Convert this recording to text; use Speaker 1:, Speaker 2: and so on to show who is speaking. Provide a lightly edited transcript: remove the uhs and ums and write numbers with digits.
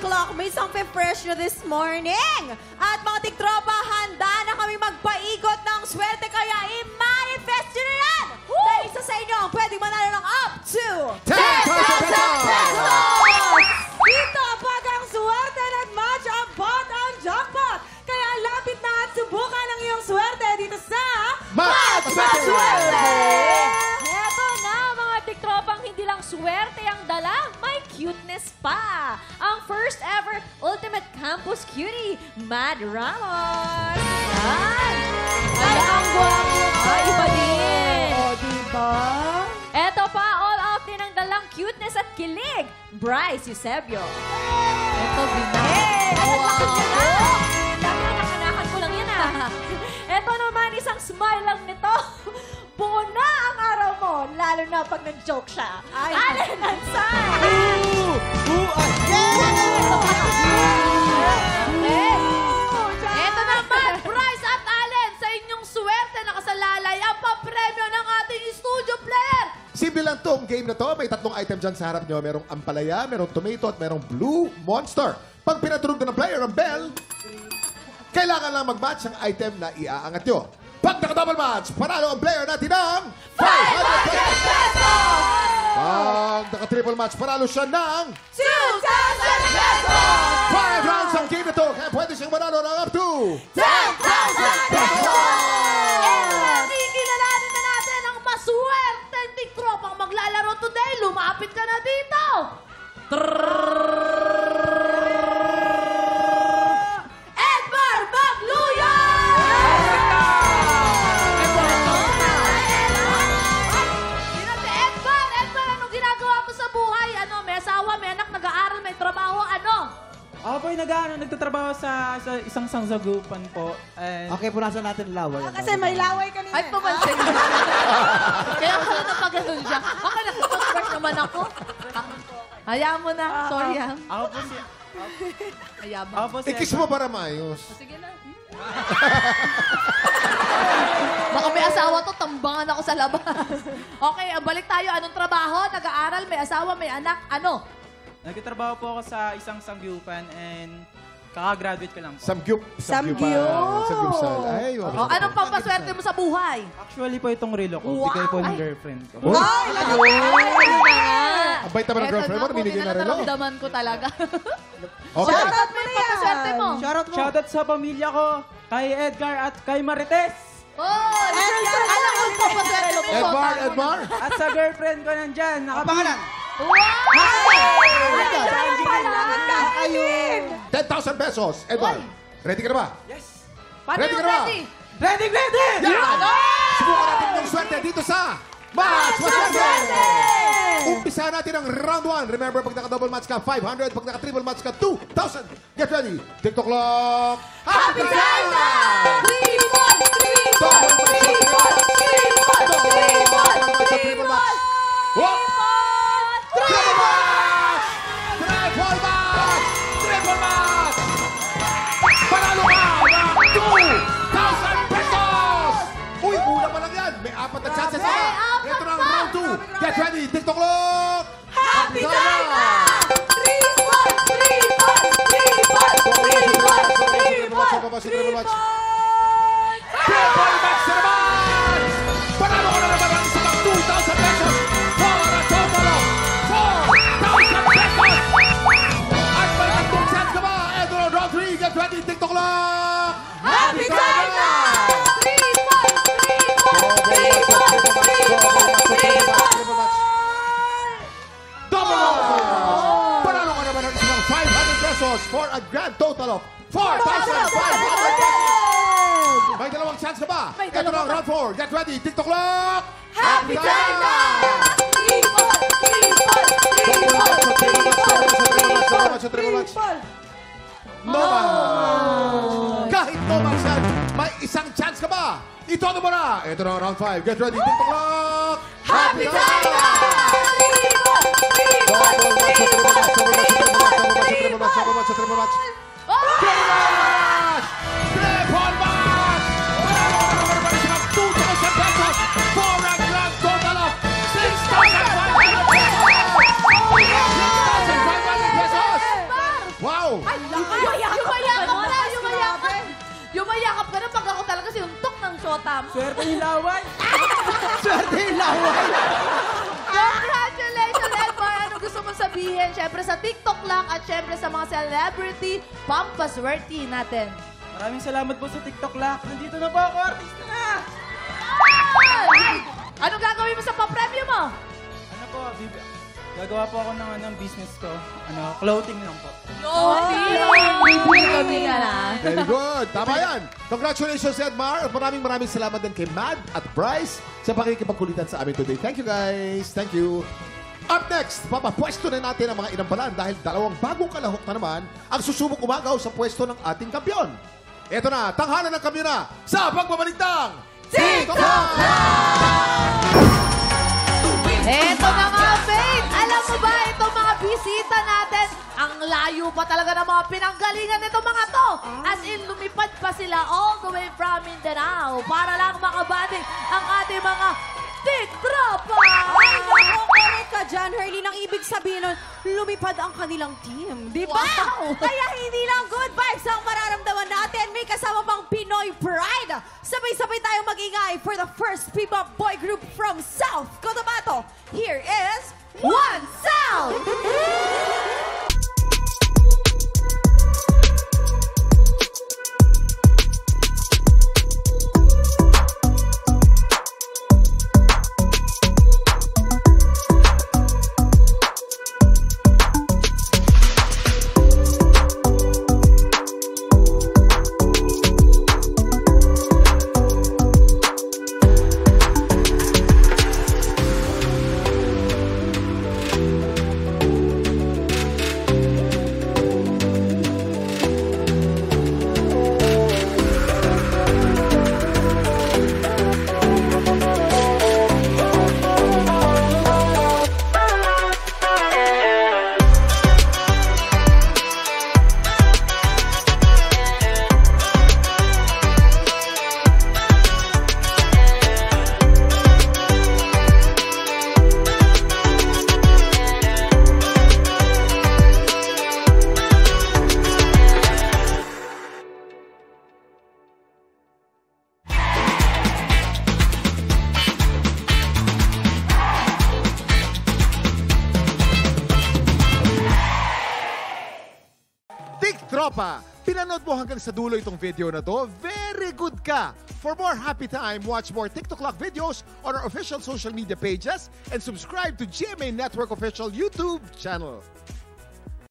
Speaker 1: o'clock, may something fresh na this morning. At mga tiktropa, handa na kami magpaikot ng swerte, kaya i-manifest nyo na yan! Dahil isa sa inyo ang pwedeng manalo ng up to 10,000 pesos! Dito pag ang swerte nag-match ang bot ang jackpot. Kaya lapit na at subukan ang iyong swerte dito sa
Speaker 2: Match Swerte!
Speaker 3: Eto na, mga tiktropang hindi lang swerte ang dala, may cuteness pa. Ang first ever Ultimate Campus Cutie, Mad Ramos. Yan! Ay, ang gwapo. Ay, iba din.
Speaker 1: O, diba?
Speaker 3: Eto pa, all out din ang dalang cuteness at kilig, Bryce Eusebio. Eto,
Speaker 1: Hey! Alam
Speaker 3: wow.
Speaker 1: ko na!
Speaker 3: Nakanakan ko lang yan ah. Eto naman, isang smile lang nito. Buo na ang araw mo, lalo na pag nag-joke siya.
Speaker 1: Ay.
Speaker 3: Allen Ansay!
Speaker 4: Ito naman, Bryce at Allen, sa inyong swerte nakasalalay ang papremyo ng ating studio player.
Speaker 2: Simple lang tong game na to. May tatlong item dyan sa harap nyo. Merong ampalaya, merong tomato, at merong blue monster. Pag pinatulog na ng player ang bell, kailangan lang mag-match ang item na iaangat nyo. Pag naka-double match, panalo ang player natin ng 500 pesos! Pag naka-triple match, panalo siya ng
Speaker 1: 2,000 pesos!
Speaker 2: 5 rounds ang game na to. Kaya pwede siyang manalo ng up to
Speaker 1: 10,000 pesos!
Speaker 4: Kikilalanin na natin ang maswerte tiktropang maglalaro today. Lumapit ka na dito. Edmar Magluyan! Edmar, anong ginagawa mo sa buhay? Ano, may asawa, may anak, nag-aaral, may trabaho, ano?
Speaker 5: Ako po nagtatrabaho sa isang sangsagupan po. And
Speaker 6: Okay, punasan natin laway.
Speaker 1: Kasi may laway kanina.
Speaker 4: Ay, pumansin. Kaya pala napaganon siya. Baka nakapag-crush naman ako. Hayaan mo na. Sorry, ha?
Speaker 5: ako po si...
Speaker 4: Hayaan mo.
Speaker 5: Ako po si...
Speaker 2: ikis mo para maayos.
Speaker 4: Sige na. Baka may asawa to, tambangan ako sa labas. Okay, balik tayo. Anong trabaho? Nag-aaral, may asawa, may anak. Ano?
Speaker 5: Nagtatrabaho po ako sa isang sangyupan and kaka-graduate ko lang po.
Speaker 2: Samgyup.
Speaker 1: Samgyup.
Speaker 2: Samgyupsal. Ay,
Speaker 4: Oh, anong pampaswerte mo sa buhay?
Speaker 5: Actually po itong relo ko,
Speaker 4: Wow!
Speaker 5: bigay po ng
Speaker 4: Ay!
Speaker 5: girlfriend ko.
Speaker 2: Oh,
Speaker 1: Ay,
Speaker 4: Ay, nga.
Speaker 2: ang bait naman ng girlfriend mo. Binigyan na relo.
Speaker 4: Nararamdaman ko talaga.
Speaker 2: Okay.
Speaker 4: Shoutout mo yung pampaswerte mo.
Speaker 6: Shoutout mo.
Speaker 5: Shoutout sa pamilya ko, kay Edgar at kay Marites.
Speaker 4: Oh, alam mo yung pampaswerte mo.
Speaker 2: Edmar.
Speaker 5: At sa girlfriend ko nandyan,
Speaker 6: Pangalan.
Speaker 4: Wow!
Speaker 1: Ayun!
Speaker 2: 10,000 pesos. Edmar, ready ka na ba?
Speaker 5: Yes!
Speaker 4: Paano
Speaker 2: Ready
Speaker 4: yung
Speaker 2: ka na ba?
Speaker 4: ready?
Speaker 5: Ready, ready!
Speaker 2: Yan! Subukan natin yung swerte dito sa Match Swerte! Umpisa natin ang round 1. Remember, pag naka-double match ka, 500. Pag naka-triple match ka, 2,000. Get ready. TikTok clock.
Speaker 1: Happy time na! 3 balls! 3 balls! 3 balls! 3 balls! 3 balls! 3 balls!
Speaker 2: What? Triple match! Triple match! Triple match! Panalo ka ng 2,000 pesos! Uy, una pa lang yan. May 4 na chances pa. Ito na ang round 2. Get ready. TikTok clock.
Speaker 1: Happy time na! 3 balls! 3 balls! 3 balls! 3 balls! 3 balls! 3 balls!
Speaker 2: Triple match na naman! Panalo ka na naman ang isang 2,000 pesos for a total of 4,000 pesos! At may tatlong chance ka ba? Ito na round 3. Get ready. TikTok clock.
Speaker 1: Happy time na! 3 balls! 3 balls! 3 balls! 3 balls! 3 balls!
Speaker 2: Double match! Panalo ka naman ang isang 500 pesos for a grand total of 4,500 pesos! May dalawang chance ka ba?
Speaker 4: May
Speaker 2: Ito na
Speaker 4: dalawa
Speaker 2: round 4. Get ready. TikTok clock.
Speaker 1: Happy time na! 3 balls! 3 balls! 3 balls!
Speaker 2: 3 balls! No match! Kahit no match yan, may isang chance ka ba? Itono mo na! Ito na round 5. Get ready. TikTok clock.
Speaker 1: Happy time na! 3 balls! 3 balls! 3 balls! 3 balls! 3 balls!
Speaker 2: Triple match! Triple match! Triple match! Panalo ka naman naman isang 2,000 pesos for a grand total of 6,500 pesos! 6,500 pesos! Wow!
Speaker 4: mata mo.
Speaker 5: Swerte yung laway.
Speaker 6: Swerte yung laway.
Speaker 4: Congratulations, Edmar! Ano gusto mong sabihin? Siyempre sa TikTok lang at siyempre sa mga celebrity pampaswerte natin.
Speaker 5: Maraming salamat po sa TikTok Lock. Nandito na po ako, artista na!
Speaker 4: Ay! Anong gagawin mo sa papremyo mo?
Speaker 5: Ano po, gagawa po ako ng business ko. Clothing lang po.
Speaker 4: Bibili kami na na.
Speaker 2: Very good. Tama yan. Congratulations, Edmar. At maraming salamat din kay Mad at Bryce sa pakikipagkulitan sa amin today. Thank you, guys. Thank you. Up next, papapwesto na natin ang mga inambalan dahil dalawang bagong kalahok na naman ang susubok umagaw sa pwesto ng ating kampiyon. Ito na, tanghalan ng kampiyon na sa pagbabalik ng TikTok!
Speaker 4: Eto na nga, Faith! Alam mo ba, itong mga bisita natin, ang layo pa talaga ng mga pinanggalingan nito mga to. As in, lumipad pa sila all the way from Mindanao para lang makabanding ang ating mga TikTropa!
Speaker 1: Ay, naku, correct ka dyan, Hurley. Nang ibig sabihin nun, lumipad ang kanilang team. Di ba?
Speaker 4: Wow!
Speaker 1: Kaya hindi lang good vibes ang mararamdaman natin. May kasama pang Pinoy Pride. Sabay-sabay tayong mag-ingay for the first P-pop boy group from South Cotabato. Here is One South!
Speaker 2: Tropa, pinanood mo hanggang sa dulo itong video na to? Very good ka! For more happy time, watch more TikTok Lock videos on our official social media pages and subscribe to GMA Network official YouTube channel.